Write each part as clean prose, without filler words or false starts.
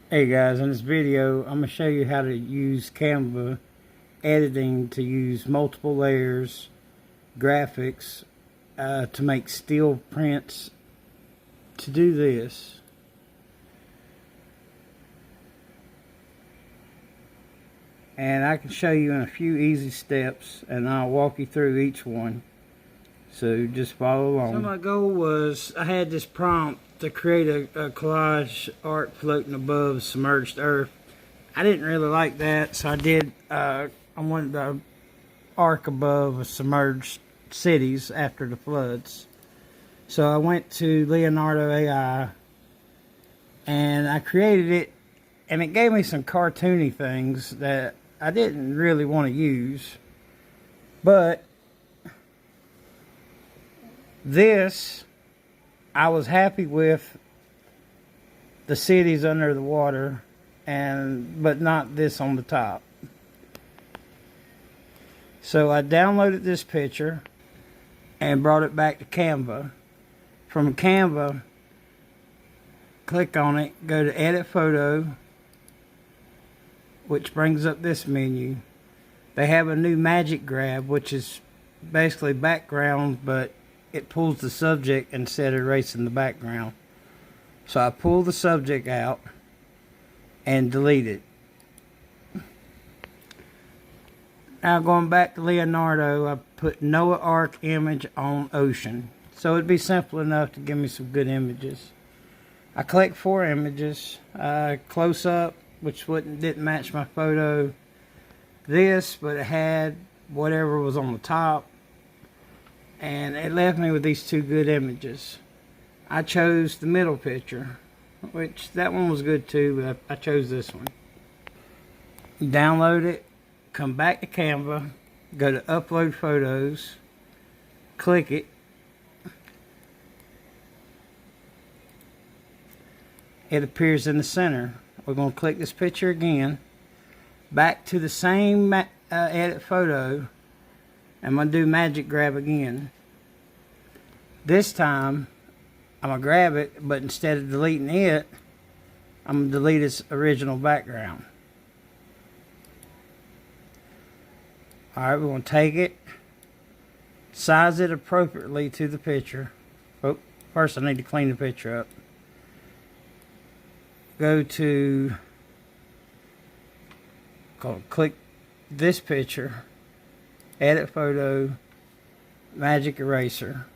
Hey guys, in this video I'm going to show you how to use Canva editing to use multiple layers, graphics, to make still prints. To do this, and I can show you in a few easy steps, and I'll walk you through each one, so just follow along. So my goal was, I had this prompt to create a collage art floating above submerged earth. I didn't really like that, so I wanted the arc above submerged cities after the floods. So I went to Leonardo AI and I created it, and it gave me some cartoony things that I didn't really want to use. But this, I was happy with the cities under the water, but not this on the top. So I downloaded this picture and brought it back to Canva. From Canva, click on it, go to Edit Photo, which brings up this menu. They have a new Magic Grab, which is basically background, but it pulls the subject instead of erasing the background. So I pull the subject out and delete it. Now going back to Leonardo, I put Noah Ark image on ocean. So it'd be simple enough to give me some good images. I collect 4 images. Close up, which didn't match my photo. This, but it had whatever was on the top. And it left me with these 2 good images. I chose the middle picture, which that one was good too, but I chose this one. Download it, come back to Canva, go to Upload Photos, click it. It appears in the center. We're going to click this picture again, back to the same edit photo. I'm going to do Magic Grab again. This time I'm going to grab it, but instead of deleting it, I'm going to delete its original background. Alright, we're going to take it, size it appropriately to the picture. Oh, first I need to clean the picture up. Go to, click this picture, Edit Photo, Magic Eraser.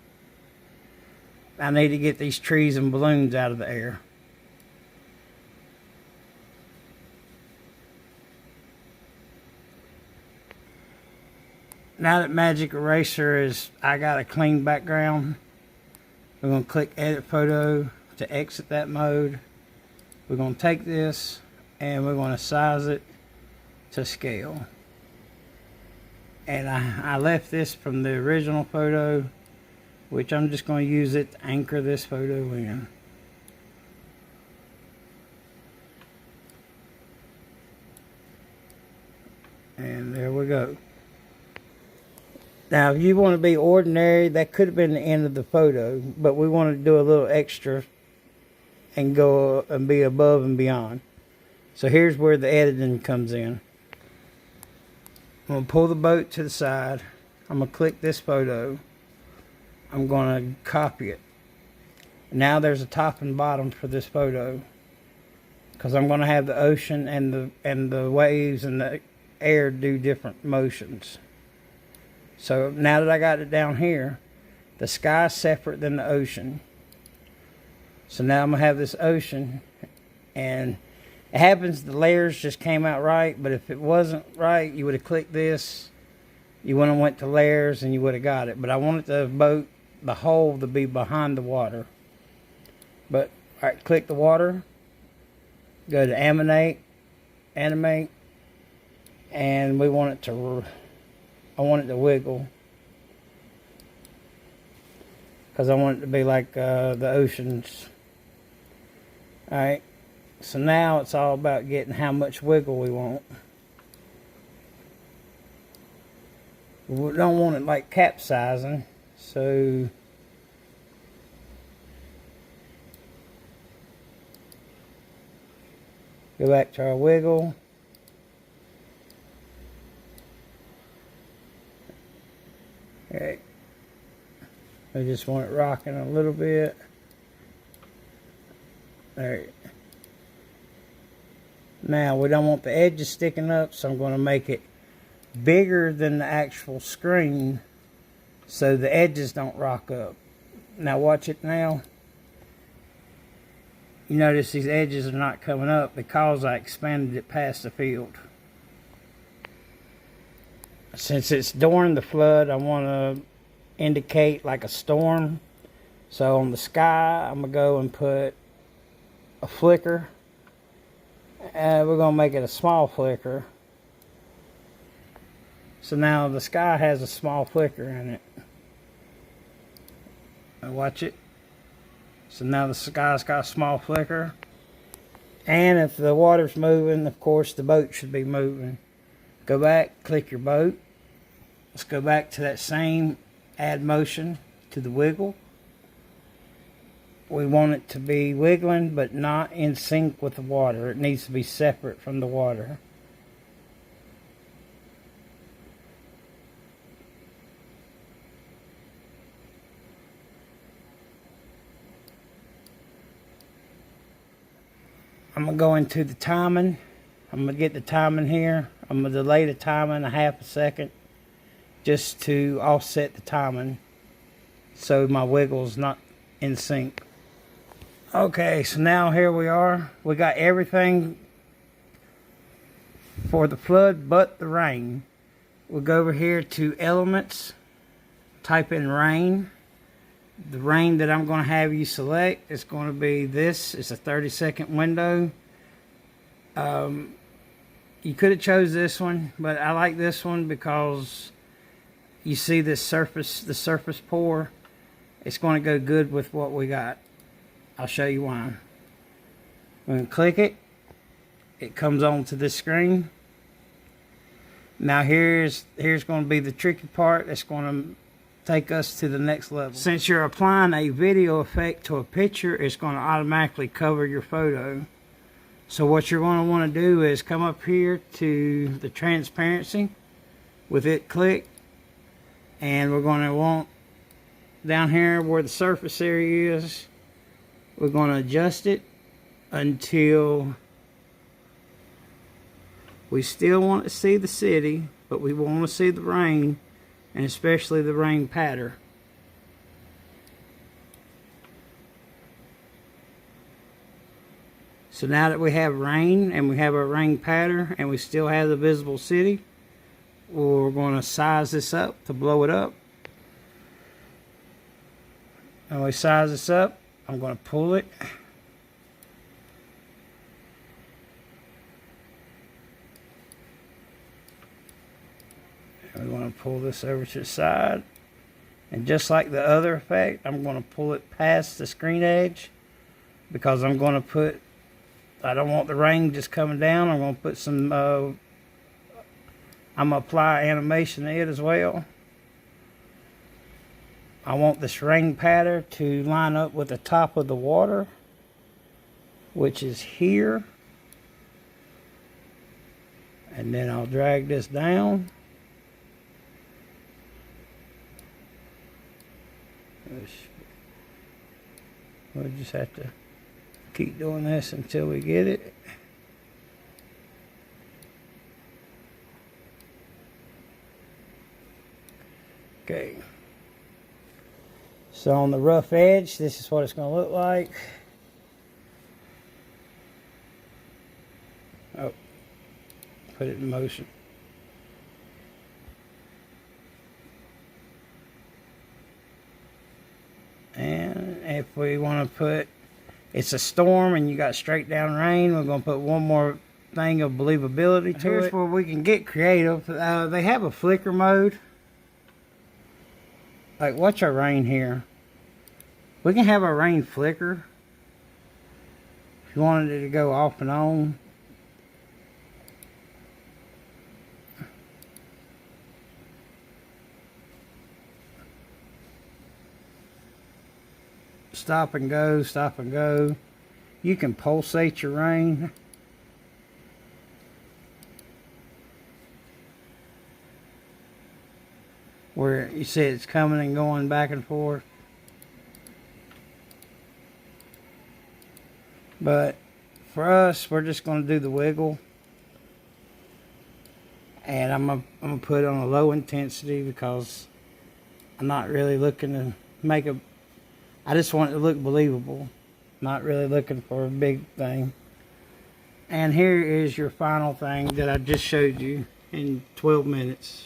I need to get these trees and balloons out of the air. Now that Magic Eraser I got a clean background, we're going to click Edit Photo to exit that mode. We're going to take this and we're going to size it to scale. And I left this from the original photo, which I'm just going to use it to anchor this photo in. And there we go. Now, if you want to be ordinary, that could have been the end of the photo, but we want to do a little extra and go and be above and beyond. So here's where the editing comes in. I'm going to pull the boat to the side. I'm going to click this photo. I'm going to copy it. Now there's a top and bottom for this photo, because I'm going to have the ocean and the waves and the air do different motions. So now that I got it down here, the sky's separate than the ocean. So now I'm going to have this ocean, and it happens the layers just came out right, but if it wasn't right, you would have clicked this, you wouldn't have went to layers, and you would have got it. But I wanted the boat, the hull, to be behind the water. But, alright, click the water, go to animate, and we want it to, I want it to wiggle, because I want it to be like the oceans. Alright, so now it's all about getting how much wiggle we want. We don't want it like capsizing, so Go back to our wiggle. Okay. I just want it rocking a little bit. There. Now we don't want the edges sticking up, so I'm going to make it bigger than the actual screen so the edges don't rock up. Now watch it now. You notice these edges are not coming up because I expanded it past the field. Since it's during the flood, I want to indicate like a storm. So on the sky, I'm going to go and put a flicker. We're going to make it a small flicker. So now the sky has a small flicker in it. Now watch it. So now the sky's got a small flicker. And if the water's moving, of course the boat should be moving. Go back, click your boat. Let's go back to that same add motion to the wiggle. We want it to be wiggling but not in sync with the water. It needs to be separate from the water. I'm going to go into the timing. I'm going to get the timing here. I'm going to delay the timing a half a second just to offset the timing so my wiggle's not in sync. Okay, so now here we are. We got everything for the flood but the rain. We'll go over here to elements, type in rain. The rain that I'm going to have you select is going to be this. It's a 30-second window. You could have chose this one, but I like this one because you see this surface, the surface pour. It's going to go good with what we got. I'll show you why. I'm going to click it. It comes onto this screen. Now here's going to be the tricky part. It's going to take us to the next level. Since you're applying a video effect to a picture, it's going to automatically cover your photo. So what you're going to want to do is come up here to the transparency with it clicked, and we're going to want down here where the surface area is, we're going to adjust it until we still want to see the city, but we want to see the rain, and especially the rain patter. So now that we have rain and we have our rain pattern and we still have the visible city, we're going to size this up to blow it up. And we size this up. I'm going to pull it. And we want to pull this over to the side. And just like the other effect, I'm going to pull it past the screen edge because I'm going to put, I don't want the rain just coming down. I'm going to put some, I'm going to apply animation to it as well. I want this rain pattern to line up with the top of the water, which is here. And then I'll drag this down. We'll just have to keep doing this until we get it. Okay. So on the rough edge, this is what it's going to look like. Oh, put it in motion. And if we want to put, it's a storm and you got straight down rain, we're going to put one more thing of believability to it. Here's where we can get creative. They have a flicker mode. Like, watch our rain here. We can have our rain flicker. If you wanted it to go off and on. Stop and go, stop and go. You can pulsate your rain. where you see it's coming and going back and forth. But for us, we're just going to do the wiggle. And I'm gonna put it on a low intensity because I'm not really looking to make a... I just want it to look believable. Not really looking for a big thing. And here is your final thing that I just showed you in 12 minutes.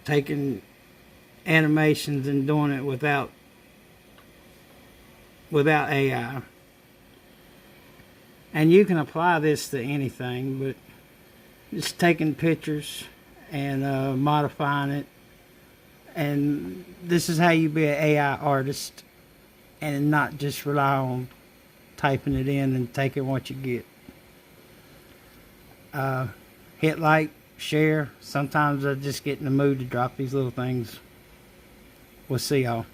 Taking animations and doing it without AI. And you can apply this to anything, but just taking pictures and modifying it. And this is how you be an AI artist and not just rely on typing it in and taking what you get. Hit like, share. Sometimes I just get in the mood to drop these little things. We'll see y'all.